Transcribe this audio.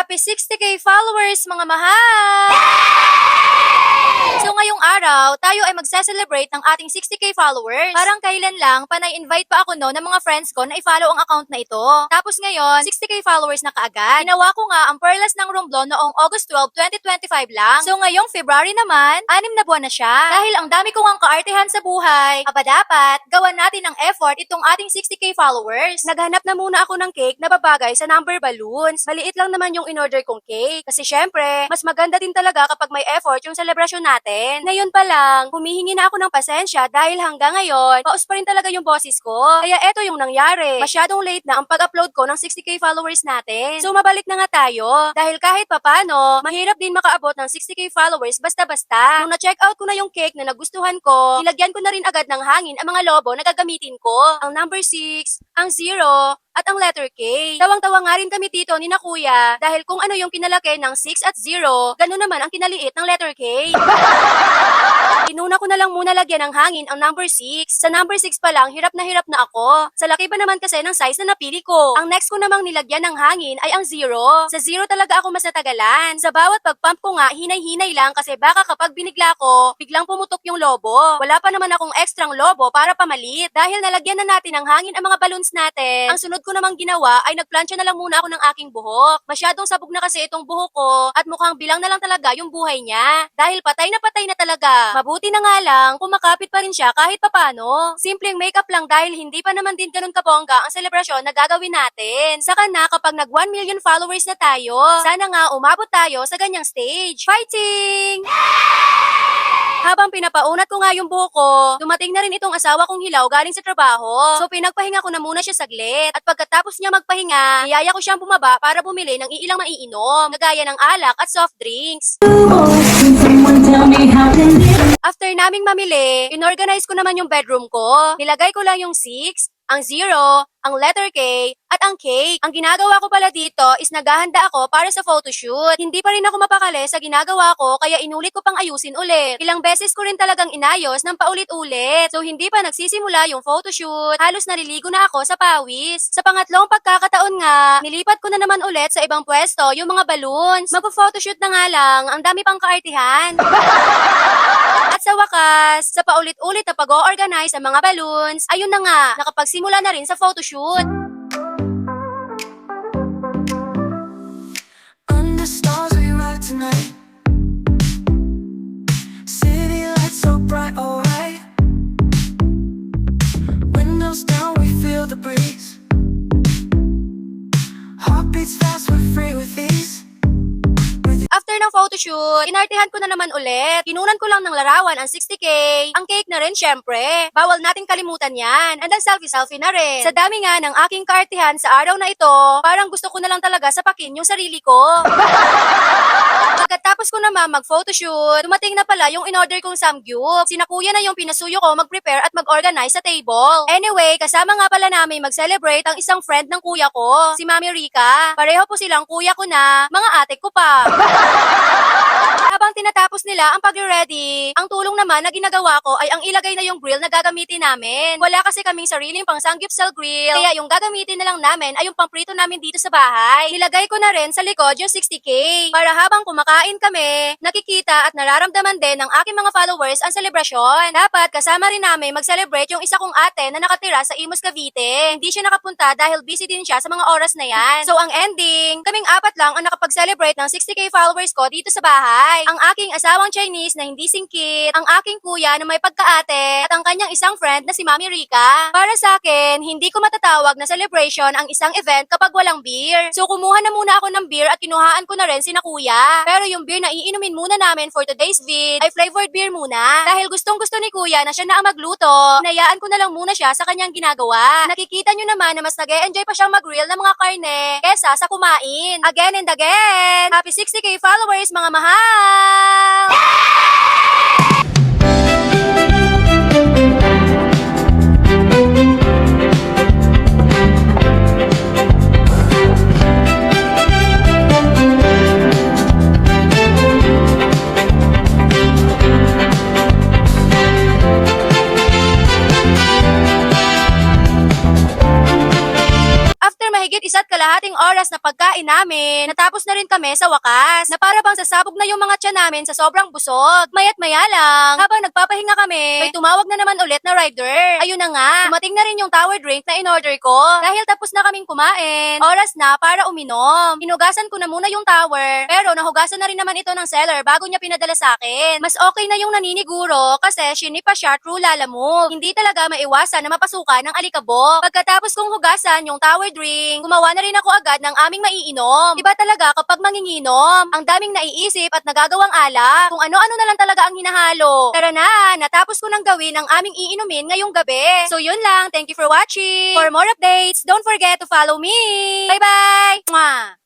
Happy 60K followers, mga mahal! So ngayong araw, tayo ay magse-celebrate ng ating 60K followers. Parang kailan lang, panay-invite pa ako ng mga friends ko na i-follow ang account na ito. Tapos ngayon, 60K followers na kaagad. Ginawa ko nga ang Perlas ng Romblon noong August 12, 2025 lang. So ngayong February naman, 6 na buwan na siya. Dahil ang dami kong ang kaartehan sa buhay, dapat gawan natin ng effort itong ating 60K followers. Naghanap na muna ako ng cake na babagay sa number balloons. Maliit lang naman yung in-order kong cake. Kasi syempre, mas maganda din talaga kapag may effort yung celebration natin. Ngayon pa lang, humihingi na ako ng pasensya dahil hanggang ngayon, paus pa rin talaga yung boses ko. Kaya eto yung nangyari. Masyadong late na ang pag-upload ko ng 60K followers natin. So mabalik na nga tayo. Dahil kahit papano, mahirap din makaabot ng 60K followers basta-basta. Nung na-check out ko na yung cake na nagustuhan ko, nilagyan ko na rin agad ng hangin ang mga lobo na gagamitin ko. Ang number 6, ang 0, at ang letter K. Tawang-tawa nga rin kami dito ni na kuya dahil kung ano yung kinalaki ng 6 at 0, ganun naman ang kinaliit ng letter K. Inuna ko na lang muna lagyan ng hangin ang number 6. Sa number 6 pa lang, hirap na ako. Sa laki ba naman kasi ng size na napili ko. Ang next ko namang nilagyan ng hangin ay ang 0. Sa 0 talaga ako mas natagalan. Sa bawat pag-pump ko nga, hinay-hinay lang kasi baka kapag binigla ko, biglang pumutok yung lobo. Wala pa naman akong ekstrang lobo para pamalit. Dahil nalagyan na natin ng hangin ang mga balloons natin, ang sunod ko namang ginawa ay nagplansya na lang muna ako ng aking buhok. Masyadong sabog na kasi itong buhok ko at mukhang bilang na lang talaga yung buhay niya. Dahil patay na talaga. Mabuti na nga lang, kumakapit pa rin siya kahit papano. Simpleng makeup lang dahil hindi pa naman din ganun kabongga ang selebrasyon na gagawin natin. Saka na kapag nag 1 million followers na tayo, sana nga umabot tayo sa ganyang stage. Fighting! Habang pinapaunat ko nga yung buhok ko, dumating na rin itong asawa kong hilaw galing sa trabaho. So pinagpahinga ko na muna siya saglit. At pagkatapos niya magpahinga, niyaya ko siyang bumaba para bumili ng iilang maiinom, kagaya ng alak at soft drinks. After naming mamili, inorganize ko naman yung bedroom ko. Nilagay ko lang yung 6, ang 0, ang letter K, at ang cake. Ang ginagawa ko pala dito is naghahanda ako para sa photoshoot. Hindi pa rin ako mapakali sa ginagawa ko kaya inulit ko pang ayusin ulit. Ilang beses ko rin talagang inayos ng paulit-ulit. So hindi pa nagsisimula yung photoshoot. Halos naliligo na ako sa pawis. Sa pangatlong pagkakataon nga, nilipat ko na naman ulit sa ibang pwesto yung mga balloons. Magpo-photoshoot na nga lang, ang dami pang kaartihan. At sa wakas, sa paulit-ulit na pag-o-organize sa mga balloons, ayun na nga, nakapagsimula na rin sa photoshoot. Under stars we ride tonight. City lights so bright, alright. Windows down, we feel the breeze. Heartbeats fast, we're free with ease. After ng photoshoot, inartihan ko na naman ulit. Kinunan ko lang ng larawan ang 60K. Ang cake na rin syempre. Bawal nating kalimutan yan. And ang selfie-selfie na rin. Sa dami nga ng aking kaartihan sa araw na ito, parang gusto ko na lang talaga sapakin yung sarili ko. Pagkatapos ko naman mag-photoshoot, dumating na pala yung in-order kong samgyup. Sina kuya na yung pinasuyo ko mag-prepare at mag-organize sa table. Anyway, kasama nga pala namin mag-celebrate ang isang friend ng kuya ko, si Mami Rica. Pareho po silang kuya ko na, mga ate ko pa. Habang tinatapos nila ang pag-ready, ang tulong naman na ginagawa ko ay ang ilagay na yung grill na gagamitin namin. Wala kasi kaming sariling pang sanggupsal grill, kaya yung gagamitin na lang namin ay yung pamprito namin dito sa bahay. Nilagay ko na rin sa likod yung 60K para habang kumakain kami, nakikita at nararamdaman din ng aking mga followers ang selebrasyon. Dapat kasama rin namin mag-celebrate yung isa kong ate na nakatira sa Imus, Cavite. Hindi siya nakapunta dahil busy din siya sa mga oras na yan. So ang ending, kaming apat lang ang nakapag-celebrate ng 60K followers ko dito sa bahay. Ang aking asawang Chinese na hindi singkit, ang aking kuya na may pagkaate, at ang kanyang isang friend na si Mami Rica. Para sa akin, hindi ko matatawag na celebration ang isang event kapag walang beer. So kumuha na muna ako ng beer at kinuhaan ko na rin sina kuya. Pero yung beer na iinumin muna namin for today's vid ay flavored beer muna. Dahil gustong gusto ni kuya na siya na ang magluto, hinayaan ko na lang muna siya sa kanyang ginagawa. Nakikita nyo naman na mas nag-e-enjoy pa siyang mag-grill ng mga karne kesa sa kumain. Again and again, happy 60K followers, mga mahal! After mahigit isa't kalahating oras na pagkain pagkain namin, natapos na rin kami sa wakas, na para bang sasabog na yung mga tiyan namin sa sobrang busog. Maya't maya lang, habang nagpapahinga kami, may tumawag na naman ulit na rider. Ayun na nga, dumating na rin yung tower drink na in-order ko. Dahil tapos na kaming kumain, oras na para uminom. Hinugasan ko na muna yung tower, pero nahugasan na rin naman ito ng seller bago niya pinadala sa akin. Mas okay na yung naniniguro kasi shinipa siya through Lalamove. Hindi talaga maiwasan na mapasukan ng alikabok. Pagkatapos kong hugasan yung tower drink, gumawa na rin ako agad ng aming maiinom. Iba talaga kapag manginginom, ang daming naiisip at nagagawang alak. Kung ano-ano na lang talaga ang hinahalo. Tara na, natapos ko nang gawin ang aming iinumin ngayong gabi. So yun lang, thank you for watching. For more updates, don't forget to follow me. Bye-bye! Mwah!